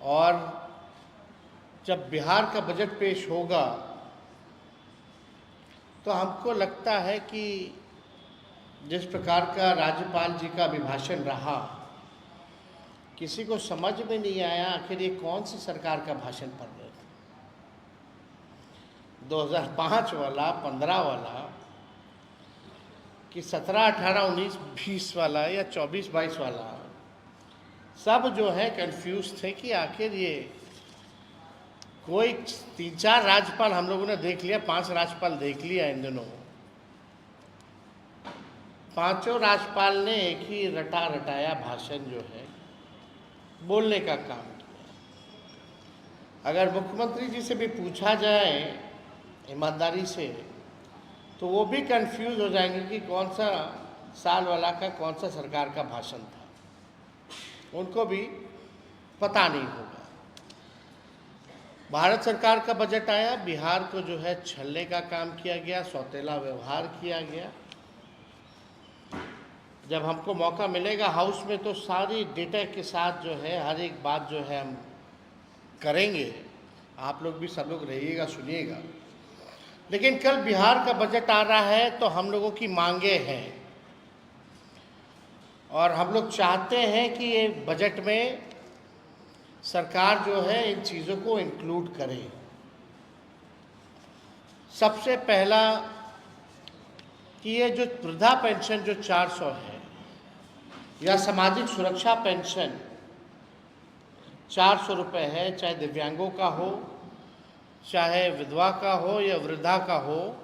और जब बिहार का बजट पेश होगा तो हमको लगता है कि जिस प्रकार का राज्यपाल जी का अभिभाषण रहा, किसी को समझ में नहीं आया आखिर ये कौन सी सरकार का भाषण पढ़ रहे थे। 2005 वाला, 15 वाला कि 17, 18, 19, 20 वाला या 24, 22 वाला, सब जो है कंफ्यूज थे कि आखिर ये कोई 3-4 राज्यपाल हम लोगों ने देख लिया, 5 राज्यपाल देख लिया इन दिनों। पांचों राज्यपाल ने एक ही रटा रटाया भाषण जो है बोलने का काम किया। अगर मुख्यमंत्री जी से भी पूछा जाए ईमानदारी से तो वो भी कंफ्यूज हो जाएंगे कि कौन सा साल वाला का कौन सा सरकार का भाषण था, उनको भी पता नहीं होगा। भारत सरकार का बजट आया, बिहार को जो है छलने का काम किया गया, सौतेला व्यवहार किया गया। जब हमको मौका मिलेगा हाउस में तो सारी डेटा के साथ जो है हर एक बात जो है हम करेंगे। आप लोग भी सब लोग रहिएगा, सुनिएगा। लेकिन कल बिहार का बजट आ रहा है तो हम लोगों की मांगे हैं और हम लोग चाहते हैं कि ये बजट में सरकार जो है इन चीज़ों को इंक्लूड करे। सबसे पहला कि ये जो वृद्धा पेंशन जो 400 है या सामाजिक सुरक्षा पेंशन 400 रुपये है, चाहे दिव्यांगों का हो, चाहे विधवा का हो या वृद्धा का हो,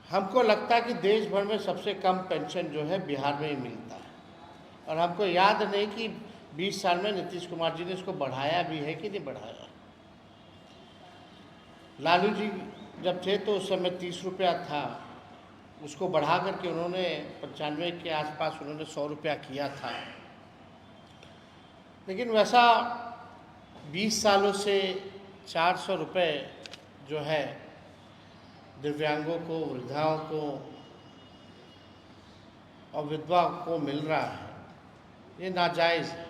हमको लगता है कि देश भर में सबसे कम पेंशन जो है बिहार में ही मिलता है। और हमको याद नहीं कि 20 साल में नीतीश कुमार जी ने इसको बढ़ाया भी है कि नहीं बढ़ाया। लालू जी जब थे तो उस समय 30 रुपया था, उसको बढ़ा करके उन्होंने 95 के आसपास उन्होंने 100 रुपया किया था। लेकिन वैसा 20 सालों से 400 रुपये जो है दिव्यांगों को, वृद्धाओं को और विधवा को मिल रहा है, ये नाजायज़ है।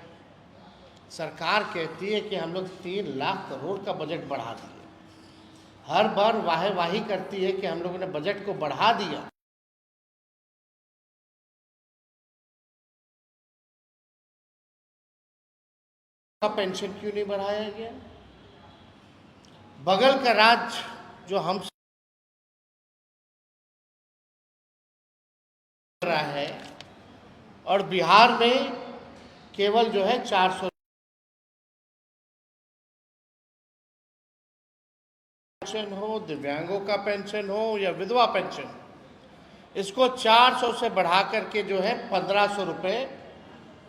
सरकार कहती है कि हम लोग 3 लाख करोड़ का बजट बढ़ा दिए, हर बार वाहवाही करती है कि हम लोगों ने बजट को बढ़ा दिया। का पेंशन क्यों नहीं बढ़ाया गया? बगल का राज्य जो हम रहा है और बिहार में केवल जो है 400 पेंशन हो, दिव्यांगों का पेंशन हो या विधवा पेंशन, इसको 400 से बढ़ा करके जो है 1500 रुपये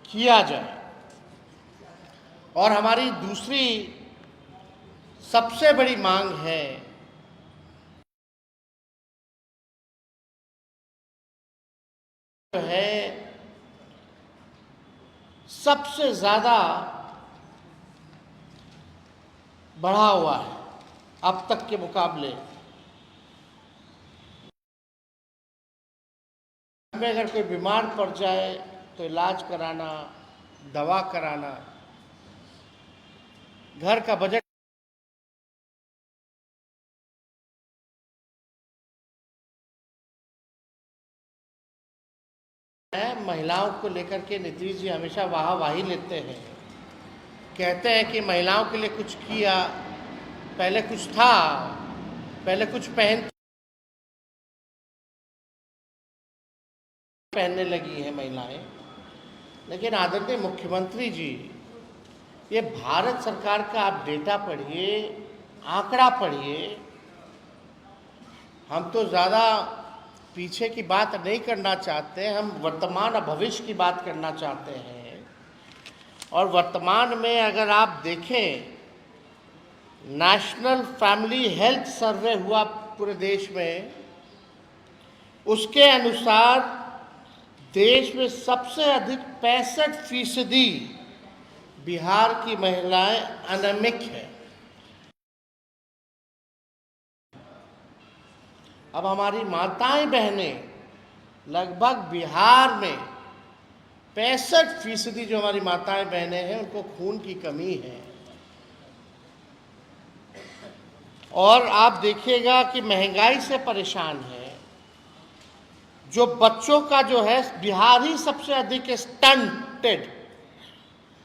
किया जाए। और हमारी दूसरी सबसे बड़ी मांग है सबसे ज़्यादा बढ़ा हुआ है अब तक के मुकाबले में। अगर कोई बीमार पड़ जाए तो इलाज कराना, दवा कराना, घर का बजट है। महिलाओं को लेकर के नीतीश जी हमेशा वाहवाही लेते हैं, कहते हैं कि महिलाओं के लिए कुछ किया, पहले कुछ था, पहले कुछ पहनने लगी हैं महिलाएं। लेकिन आदरणीय मुख्यमंत्री जी, ये भारत सरकार का आप डेटा पढ़िए, आंकड़ा पढ़िए। हम तो ज़्यादा पीछे की बात नहीं करना चाहते, हम वर्तमान और भविष्य की बात करना चाहते हैं। और वर्तमान में अगर आप देखें, नेशनल फैमिली हेल्थ सर्वे हुआ पूरे देश में, उसके अनुसार देश में सबसे अधिक 65% बिहार की महिलाएं अनिमिक है। अब हमारी माताएं बहनें लगभग बिहार में 65% जो हमारी माताएं बहनें हैं उनको खून की कमी है। और आप देखिएगा कि महंगाई से परेशान है। जो बच्चों का जो है, बिहार ही सबसे अधिक स्टंटेड,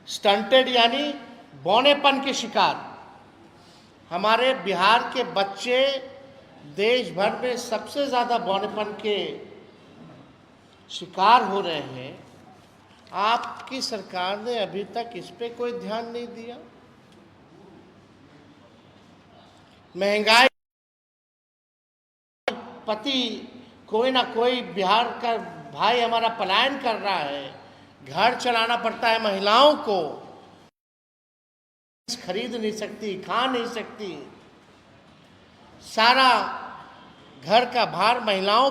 स्टंटेड यानी बौनेपन के शिकार। हमारे बिहार के बच्चे देश भर में सबसे ज़्यादा बौनेपन के शिकार हो रहे हैं। आपकी सरकार ने अभी तक इस पे कोई ध्यान नहीं दिया। महंगाई, पति कोई ना कोई बिहार का भाई हमारा पलायन कर रहा है, घर चलाना पड़ता है महिलाओं को, खरीद नहीं सकती, खा नहीं सकती, सारा घर का भार महिलाओं।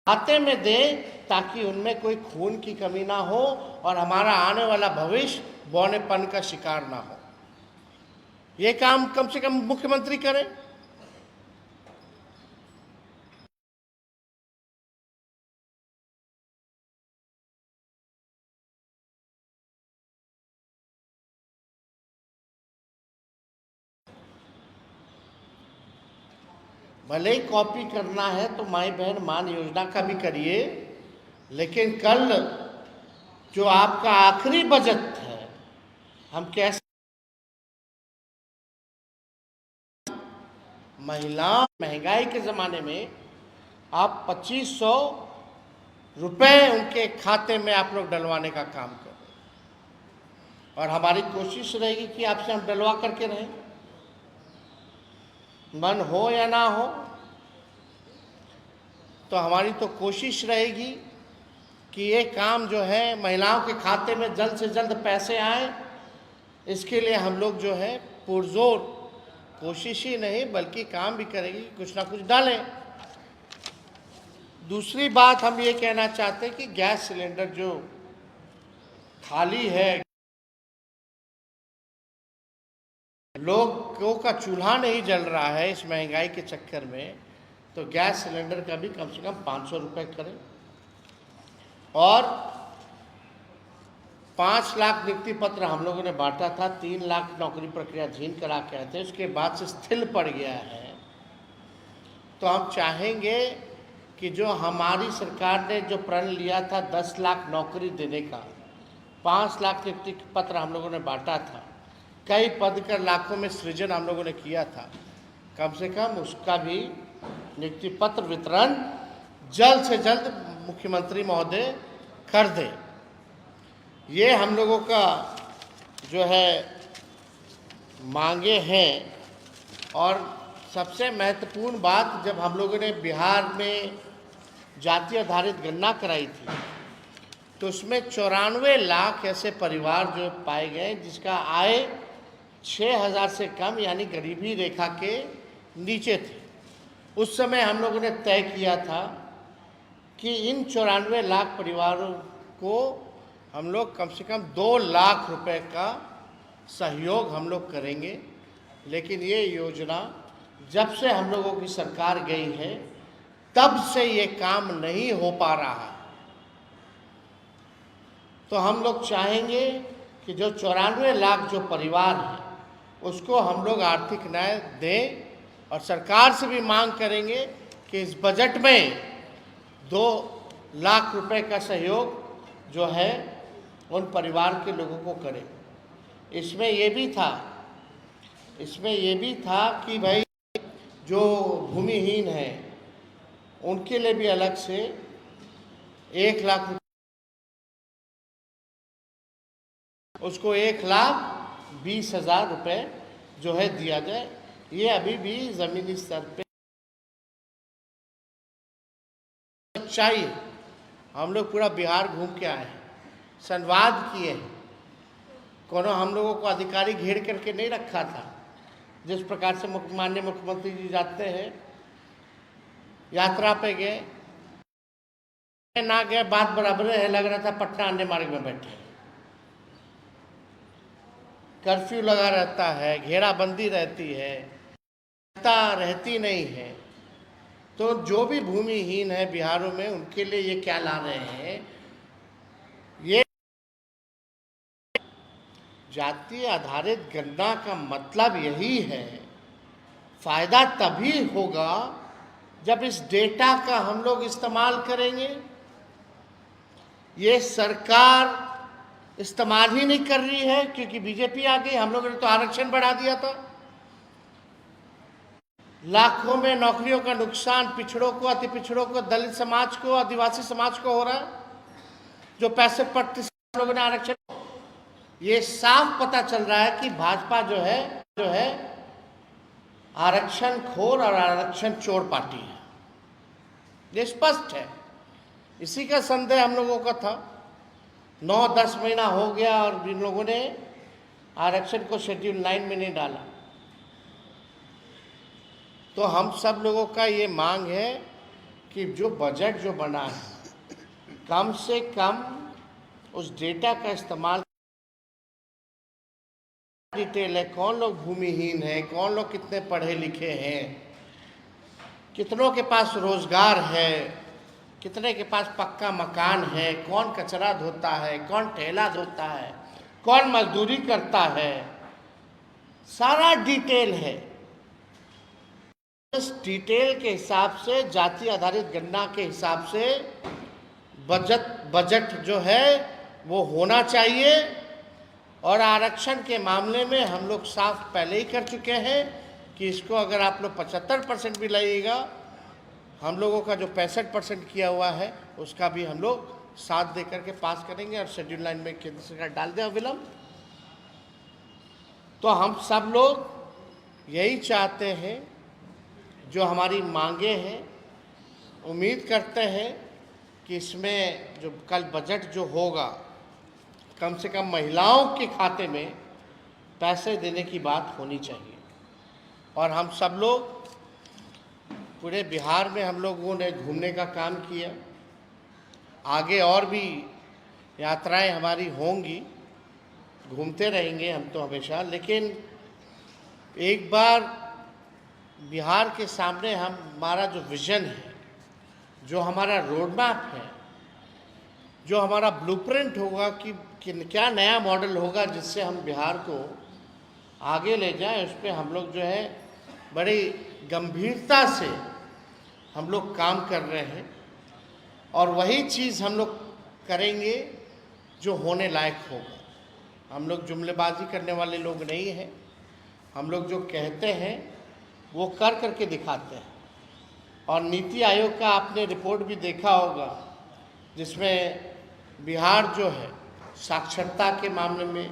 खाते में दे ताकि उनमें कोई खून की कमी ना हो और हमारा आने वाला भविष्य बौनेपन का शिकार ना हो। ये काम कम से कम मुख्यमंत्री करें। भले ही कॉपी करना है तो माई बहन मान योजना का भी करिए, लेकिन कल जो आपका आखिरी बजट है, हम कैसे महिला महंगाई के ज़माने में आप 2500 रुपये उनके खाते में आप लोग डलवाने का काम करें। और हमारी कोशिश रहेगी कि आपसे हम डलवा करके रहें, मन हो या ना हो। तो हमारी तो कोशिश रहेगी कि ये काम जो है महिलाओं के खाते में जल्द से जल्द पैसे आए। इसके लिए हम लोग जो है पुरजोर कोशिश ही नहीं बल्कि काम भी करेंगे, कुछ ना कुछ डालें। दूसरी बात हम ये कहना चाहते हैं कि गैस सिलेंडर जो खाली है, लोगों का चूल्हा नहीं जल रहा है इस महंगाई के चक्कर में, तो गैस सिलेंडर का भी कम से कम 500 रुपये करें। और 5 लाख नियुक्ति पत्र हम लोगों ने बांटा था, 3 लाख नौकरी प्रक्रियाधीन करा के आए थे, उसके बाद से स्थिर पड़ गया है। तो हम चाहेंगे कि जो हमारी सरकार ने जो प्रण लिया था 10 लाख नौकरी देने का, 5 लाख नियुक्ति पत्र हम लोगों ने बांटा था, कई पद का लाखों में सृजन हम लोगों ने किया था, कम से कम उसका भी नियुक्ति पत्र वितरण जल्द से जल्द मुख्यमंत्री महोदय कर दे। ये हम लोगों का जो है मांगे हैं। और सबसे महत्वपूर्ण बात, जब हम लोगों ने बिहार में जाति आधारित गणना कराई थी तो उसमें 94 लाख ऐसे परिवार जो पाए गए जिसका आय 6000 से कम यानी गरीबी रेखा के नीचे थे। उस समय हम लोगों ने तय किया था कि इन 94 लाख परिवारों को हम लोग कम से कम 2 लाख रुपए का सहयोग हम लोग करेंगे। लेकिन ये योजना जब से हम लोगों की सरकार गई है तब से ये काम नहीं हो पा रहा है। तो हम लोग चाहेंगे कि जो 94 लाख जो परिवार हैं उसको हम लोग आर्थिक न्याय दें। और सरकार से भी मांग करेंगे कि इस बजट में 2 लाख रुपए का सहयोग जो है उन परिवार के लोगों को करें। इसमें ये भी था कि भाई जो भूमिहीन हैं उनके लिए भी अलग से 1 लाख, उसको 1,20,000 रुपये जो है दिया जाए। ये अभी भी ज़मीनी स्तर पे चाहिए। हम लोग पूरा बिहार घूम के आए हैं, संवाद किए हैं, कोनो हम लोगों को अधिकारी घेर करके नहीं रखा था। जिस प्रकार से माननीय मुख्यमंत्री जी जाते हैं, यात्रा पे गए ना गए बात बराबर है, लग रहा था पटना अन्य मार्ग में बैठे। कर्फ्यू लगा रहता है, घेराबंदी रहती है, रहती नहीं है। तो जो भी भूमिहीन है बिहारों में, उनके लिए ये क्या ला रहे हैं, ये जाति आधारित गणना का मतलब यही है। फायदा तभी होगा जब इस डेटा का हम लोग इस्तेमाल करेंगे। ये सरकार इस्तेमाल ही नहीं कर रही है क्योंकि बीजेपी आ गई। हम लोगों ने तो आरक्षण बढ़ा दिया था। लाखों में नौकरियों का नुकसान पिछड़ों को, अति पिछड़ों को, दलित समाज को, आदिवासी समाज को हो रहा है। जो 65% लोगों ने आरक्षण, ये साफ पता चल रहा है कि भाजपा जो है आरक्षण खोर और आरक्षण चोर पार्टी है। ये स्पष्ट है। इसी का संदेह हम लोगों का था। 9-10 महीना हो गया और इन लोगों ने आरक्षण को शेड्यूल 9 में नहीं डाला। तो हम सब लोगों का ये मांग है कि जो बजट जो बना है, कम से कम उस डेटा का इस्तेमाल, डिटेल है, कौन लोग भूमिहीन है, कौन लोग कितने पढ़े लिखे हैं, कितनों के पास रोजगार है, कितने के पास पक्का मकान है, कौन कचरा धोता है, कौन ठेला धोता है, कौन मजदूरी करता है, सारा डिटेल है। इस डिटेल के हिसाब से, जाति आधारित गणना के हिसाब से बजट जो है वो होना चाहिए। और आरक्षण के मामले में हम लोग साफ पहले ही कर चुके हैं कि इसको अगर आप लोग 75% भी लाइएगा, हम लोगों का जो 65% किया हुआ है उसका भी हम लोग साथ दे करके पास करेंगे और शेड्यूल 9 में केंद्र सरकार डाल दे अविलंब। तो हम सब लोग यही चाहते हैं, जो हमारी मांगे हैं। उम्मीद करते हैं कि इसमें जो कल बजट जो होगा, कम से कम महिलाओं के खाते में पैसे देने की बात होनी चाहिए। और हम सब लोग पूरे बिहार में हम लोगों ने घूमने का काम किया। आगे और भी यात्राएं हमारी होंगी, घूमते रहेंगे हम तो हमेशा। लेकिन एक बार बिहार के सामने हमारा जो विज़न है, जो हमारा रोड मैप है, जो हमारा ब्लूप्रिंट होगा कि क्या नया मॉडल होगा जिससे हम बिहार को आगे ले जाएं, उस पर हम लोग जो है बड़ी गंभीरता से हम लोग काम कर रहे हैं। और वही चीज़ हम लोग करेंगे जो होने लायक होगा। हम लोग जुमलेबाजी करने वाले लोग नहीं हैं। हम लोग जो कहते हैं वो कर करके दिखाते हैं। और नीति आयोग का आपने रिपोर्ट भी देखा होगा, जिसमें बिहार जो है साक्षरता के मामले में,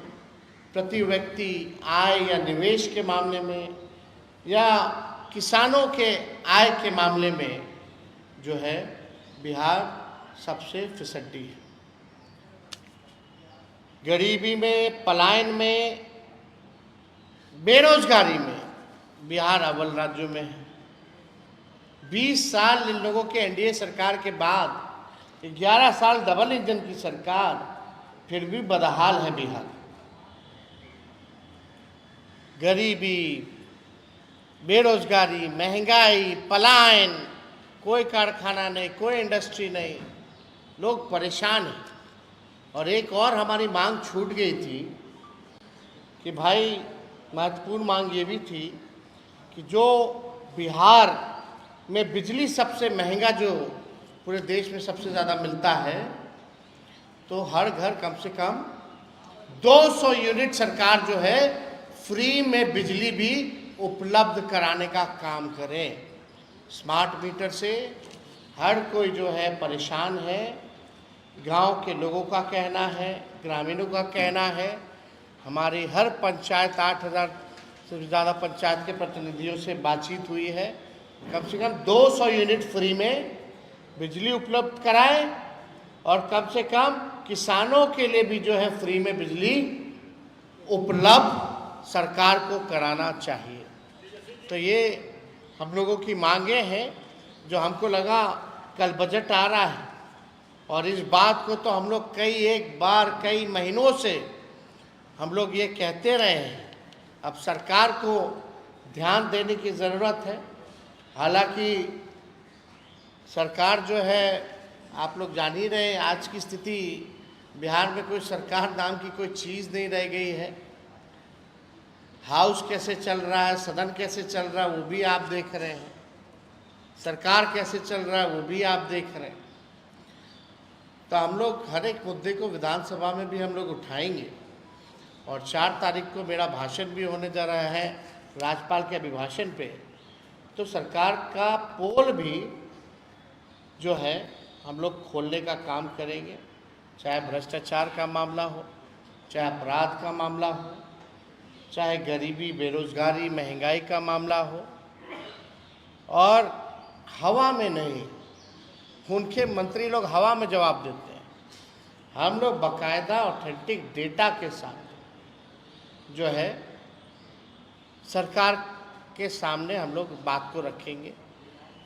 प्रति व्यक्ति आय या निवेश के मामले में, या किसानों के आय के मामले में जो है बिहार सबसे फिसड्डी है। गरीबी में, पलायन में, बेरोजगारी में बिहार अव्वल राज्यों में है। 20 साल इन लोगों के एनडीए सरकार के बाद 11 साल डबल इंजन की सरकार, फिर भी बदहाल है बिहार। गरीबी, बेरोजगारी, महंगाई, पलायन, कोई कारखाना नहीं, कोई इंडस्ट्री नहीं, लोग परेशान हैं। और एक और हमारी मांग छूट गई थी कि भाई, महत्वपूर्ण मांग ये भी थी कि जो बिहार में बिजली सबसे महंगा, जो पूरे देश में सबसे ज़्यादा मिलता है, तो हर घर कम से कम 200 यूनिट सरकार जो है फ्री में बिजली भी उपलब्ध कराने का काम करे। स्मार्ट मीटर से हर कोई जो है परेशान है। गांव के लोगों का कहना है, ग्रामीणों का कहना है। हमारी हर पंचायत, 8,000 से ज़्यादा पंचायत के प्रतिनिधियों से बातचीत हुई है। कम से कम 200 यूनिट फ्री में बिजली उपलब्ध कराएं और कम से कम किसानों के लिए भी जो है फ्री में बिजली उपलब्ध सरकार को कराना चाहिए। तो ये हम लोगों की मांगे हैं, जो हमको लगा कल बजट आ रहा है और इस बात को तो हम लोग कई महीनों से हम लोग ये कहते रहे हैं, अब सरकार को ध्यान देने की ज़रूरत है। हालांकि सरकार जो है, आप लोग जान ही रहे हैं, आज की स्थिति बिहार में कोई सरकार नाम की कोई चीज़ नहीं रह गई है। हाउस कैसे चल रहा है, सदन कैसे चल रहा है वो भी आप देख रहे हैं, सरकार कैसे चल रहा है वो भी आप देख रहे हैं। तो हम लोग हर एक मुद्दे को विधानसभा में भी हम लोग उठाएंगे और 4 तारीख को मेरा भाषण भी होने जा रहा है राज्यपाल के अभिभाषण पे। तो सरकार का पोल भी जो है हम लोग खोलने का काम करेंगे, चाहे भ्रष्टाचार का मामला हो, चाहे अपराध का मामला हो, चाहे गरीबी, बेरोजगारी, महंगाई का मामला हो। और हवा में नहीं, उनके मंत्री लोग हवा में जवाब देते हैं, हम लोग बाकायदा ऑथेंटिक डेटा के साथ जो है सरकार के सामने हम लोग बात को रखेंगे।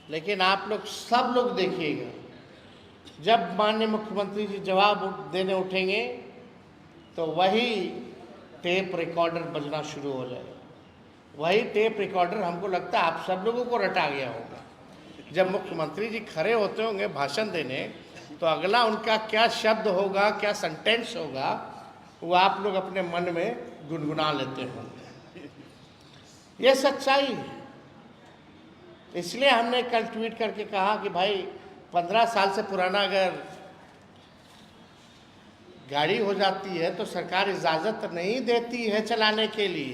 लेकिन आप लोग सब लोग देखिएगा, जब माननीय मुख्यमंत्री जी जवाब देने उठेंगे तो वही टेप रिकॉर्डर बजना शुरू हो जाएगा। वही टेप रिकॉर्डर हमको लगता है आप सब लोगों को रटा गया होगा। जब मुख्यमंत्री जी खड़े होते होंगे भाषण देने, तो अगला उनका क्या शब्द होगा, क्या सेंटेंस होगा, वो आप लोग अपने मन में गुनगुना लेते होंगे। ये सच्चाई है। इसलिए हमने कल ट्वीट करके कहा कि भाई 15 साल से पुराना अगर गाड़ी हो जाती है तो सरकार इजाज़त नहीं देती है चलाने के लिए,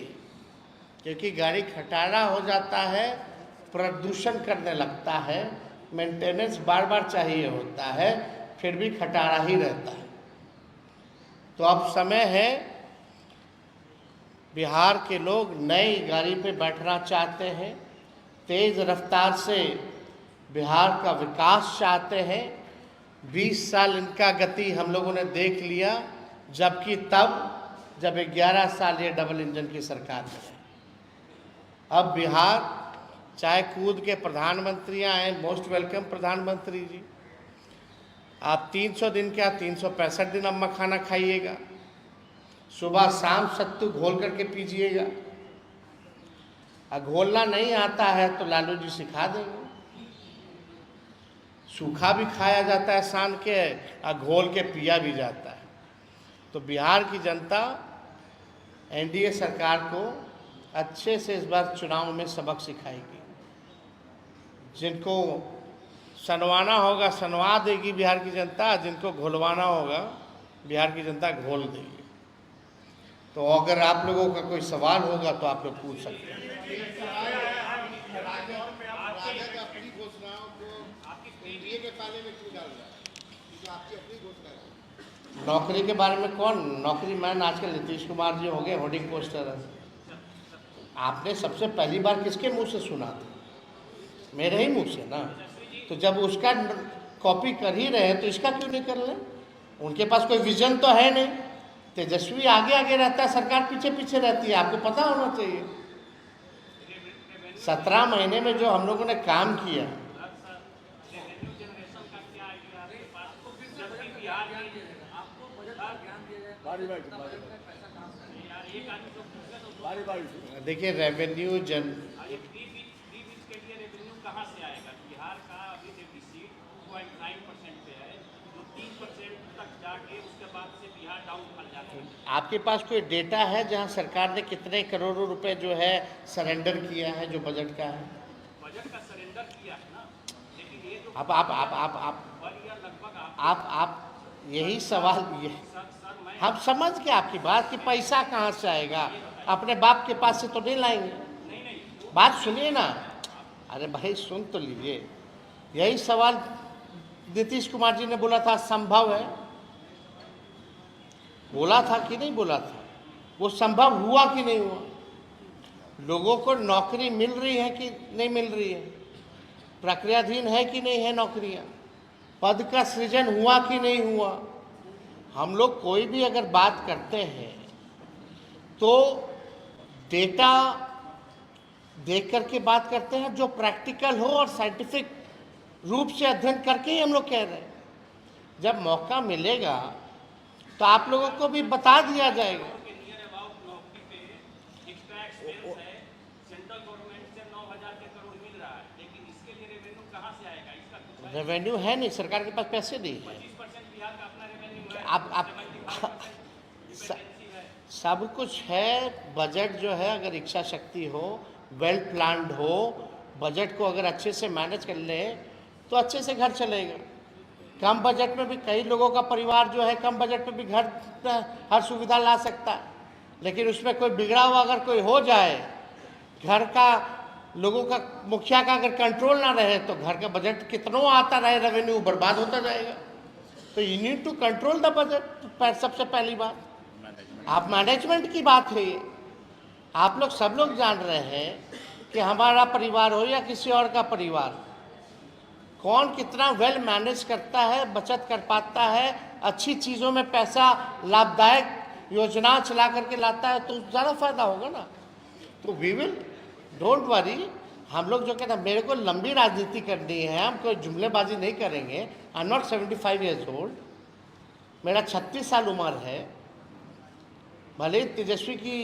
क्योंकि गाड़ी खटारा हो जाता है, प्रदूषण करने लगता है, मेंटेनेंस बार बार चाहिए होता है, फिर भी खटारा ही रहता है। तो अब समय है, बिहार के लोग नई गाड़ी पे बैठना चाहते हैं, तेज़ रफ्तार से बिहार का विकास चाहते हैं। 20 साल इनका गति हम लोगों ने देख लिया, जबकि तब जब 11 साल ये डबल इंजन की सरकार में है। अब बिहार चाहे कूद के प्रधानमंत्री आए, मोस्ट वेलकम प्रधानमंत्री जी, आप 300 दिन क्या 365 दिन अब मखाना खाइएगा, सुबह शाम सत्तू घोल करके पीजिएगा। घोलना नहीं आता है तो लालू जी सिखा देंगे। सूखा भी खाया जाता है सान के, और घोल के पिया भी जाता है। तो बिहार की जनता एनडीए सरकार को अच्छे से इस बार चुनाव में सबक सिखाएगी। जिनको सनवाना होगा सनवा देगी बिहार की जनता, जिनको घोलवाना होगा बिहार की जनता घोल देगी। तो अगर आप लोगों का कोई सवाल होगा तो आप लोग पूछ सकते हैं। नौकरी के बारे में कौन नौकरी मैन? आजकल नीतीश कुमार जी हो गए होर्डिंग पोस्टर। आपने सबसे पहली बार किसके मुंह से सुना था? मेरे ही मुंह से ना। तो जब उसका कॉपी कर ही रहे तो इसका क्यों नहीं कर रहे? उनके पास कोई विजन तो है नहीं। तेजस्वी आगे आगे रहता है, सरकार पीछे पीछे रहती है, आपको पता होना चाहिए। 17 महीने में जो हम लोगों ने काम किया, देखिए रेवेन्यू कहाँ से आएगा? बिहार का अभी डेफिसिट 2.9% पे है, जो 3% तक जाके उसके बाद से बिहार डाउनफॉल जाता है। आपके पास कोई डेटा है जहां सरकार ने कितने करोड़ों रुपए जो है सरेंडर किया है, जो बजट का है? बजट का सरेंडर किया है ना, लेकिन ये जो आप यही सवाल ये हम समझ के आपकी बात कि पैसा कहाँ से आएगा, अपने बाप के पास से तो नहीं लाएंगे। बात सुनिए ना, अरे भाई सुन तो लीजिए। यही सवाल नीतीश कुमार जी ने बोला था, संभव है, बोला था कि नहीं बोला था? वो संभव हुआ कि नहीं हुआ? लोगों को नौकरी मिल रही है कि नहीं मिल रही है? प्रक्रियाधीन है कि नहीं है नौकरियां? पद का सृजन हुआ कि नहीं हुआ? हम लोग कोई भी अगर बात करते हैं तो डेटा देख करके बात करते हैं, जो प्रैक्टिकल हो और साइंटिफिक रूप से अध्ययन करके ही हम लोग कह रहे हैं। जब मौका मिलेगा तो आप लोगों को भी बता दिया जाएगा। टैक्स पेयर्स है, सेंट्रल गवर्नमेंट से 9,000 के करोड़ मिल रहा है, लेकिन इसके लिए रेवेन्यू कहाँ से आएगा? इसका कुछ है? रेवेन्यू है नहीं, सरकार के पास पैसे नहीं है। 25% बिहार का अपना रेवेन्यू है, आप 75% डिपेंडेंसी है। सब कुछ है। बजट जो है, अगर इच्छा शक्ति हो, वेल प्लान्ड हो, बजट को अगर अच्छे से मैनेज कर ले तो अच्छे से घर चलेगा। कम बजट में भी कई लोगों का परिवार जो है कम बजट में भी घर हर सुविधा ला सकता है, लेकिन उसमें कोई बिगड़ा हुआ अगर कोई हो जाए, घर का लोगों का मुखिया का अगर कंट्रोल ना रहे तो घर का बजट कितना आता रहे, रेवेन्यू बर्बाद होता जाएगा। तो you need to control the budget. सबसे पहली बात आप मैनेजमेंट की बात है ये। आप लोग सब लोग जान रहे हैं कि हमारा परिवार हो या किसी और का परिवार, कौन कितना वेल मैनेज करता है, बचत कर पाता है, अच्छी चीज़ों में पैसा लाभदायक योजना चला करके लाता है, तो ज़्यादा फायदा होगा ना। तो वी विल, डोंट वरी। हम लोग जो कहते हैं मेरे को लंबी राजनीति करनी है, हम कोई जुमलेबाजी नहीं करेंगे। I am not 75 years old, मेरा 36 साल उम्र है। भले ही तेजस्वी की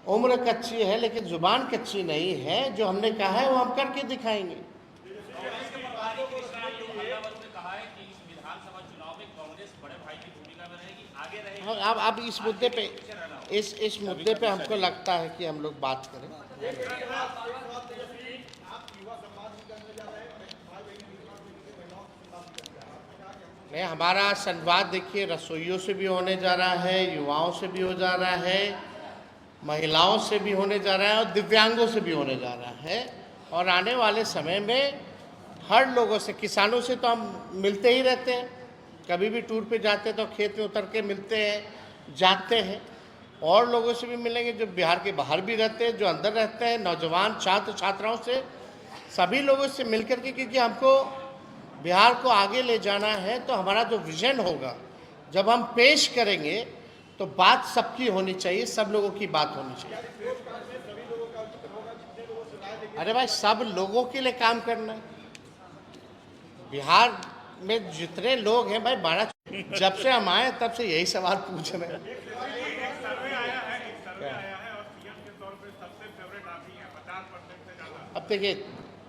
उम्र कच्ची है, लेकिन जुबान कच्ची नहीं है। जो हमने कहा है वो हम करके दिखाएंगे। अब इस मुद्दे पे इस मुद्दे पे हमको लगता है कि हम लोग बात करें। नहीं, हमारा संवाद देखिए रसोइयों से भी होने जा रहा है, युवाओं से भी हो जा रहा है, महिलाओं से भी होने जा रहा है और दिव्यांगों से भी होने जा रहा है। और आने वाले समय में हर लोगों से, किसानों से तो हम मिलते ही रहते हैं, कभी भी टूर पे जाते हैं तो खेत में उतर के मिलते हैं, जाते हैं। और लोगों से भी मिलेंगे जो बिहार के बाहर भी रहते हैं, जो अंदर रहते हैं, नौजवान छात्र छात्राओं से, सभी लोगों से मिलकर के, क्योंकि हमको बिहार को आगे ले जाना है। तो हमारा जो विजन होगा जब हम पेश करेंगे तो बात सबकी होनी चाहिए, सब लोगों की बात होनी चाहिए। अरे भाई, सब लोगों के लिए काम करना है। बिहार में जितने लोग हैं भाई, बारह जब से हम आए तब से यही सवाल पूछ रहे हैं। अब देखिए,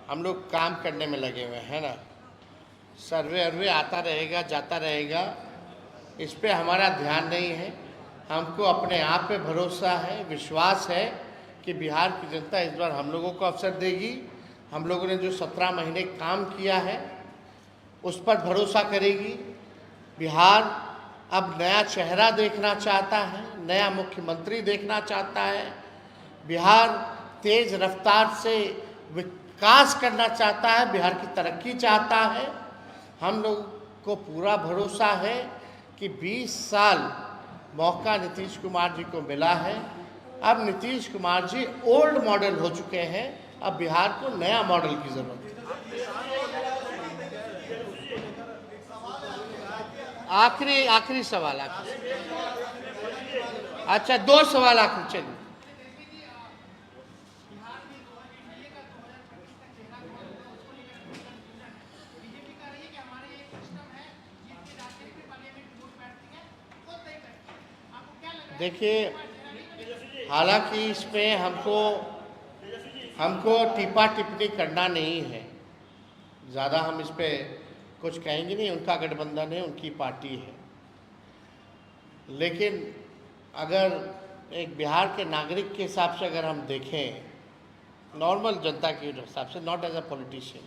हम लोग काम करने में लगे हुए हैं ना, सर्वे आता रहेगा जाता रहेगा, इस पे हमारा ध्यान नहीं है। हमको अपने आप पे भरोसा है, विश्वास है कि बिहार की जनता इस बार हम लोगों को अवसर देगी। हम लोगों ने जो 17 महीने काम किया है उस पर भरोसा करेगी। बिहार अब नया चेहरा देखना चाहता है, नया मुख्यमंत्री देखना चाहता है। बिहार तेज रफ्तार से विकास करना चाहता है, बिहार की तरक्की चाहता है। हम लोग को पूरा भरोसा है कि 20 साल मौका नीतीश कुमार जी को मिला है। अब नीतीश कुमार जी ओल्ड मॉडल हो चुके हैं, अब बिहार को नया मॉडल की जरूरत है। आखिरी सवाल अच्छा, 2 सवाल आखिरी। चलिए, देखिए, हालांकि इसमें हमको टीपा टिप्पणी करना नहीं है, ज़्यादा हम इस पे कुछ कहेंगे नहीं। उनका गठबंधन है, उनकी पार्टी है। लेकिन अगर एक बिहार के नागरिक के हिसाब से अगर हम देखें, नॉर्मल जनता के हिसाब से, not as a politician,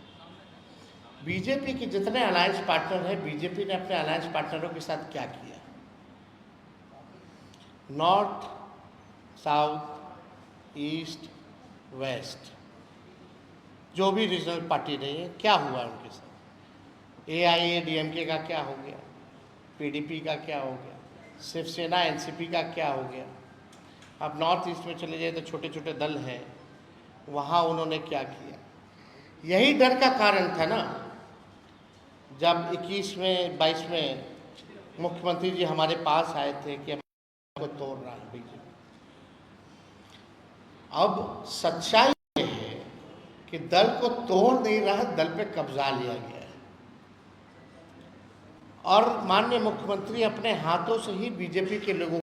BJP के जितने अलायंस पार्टनर हैं, बीजेपी ने अपने अलायंस पार्टनरों के साथ क्या किया? नॉर्थ, साउथ, ईस्ट, वेस्ट, जो भी रीजनल पार्टी रही है, क्या हुआ उनके साथ? AIADMK का क्या हो गया? PDP का क्या हो गया? शिवसेना NCP का क्या हो गया? अब नॉर्थ ईस्ट में चले जाए तो छोटे छोटे दल हैं, वहाँ उन्होंने क्या किया? यही डर का कारण था ना, जब 21 में 22 में मुख्यमंत्री जी हमारे पास आए थे कि को तोड़ रहा है बीजेपी। अब सच्चाई ये है कि दल को तोड़ नहीं रहा, दल पे कब्जा लिया गया है। और माननीय मुख्यमंत्री अपने हाथों से ही बीजेपी के लोगों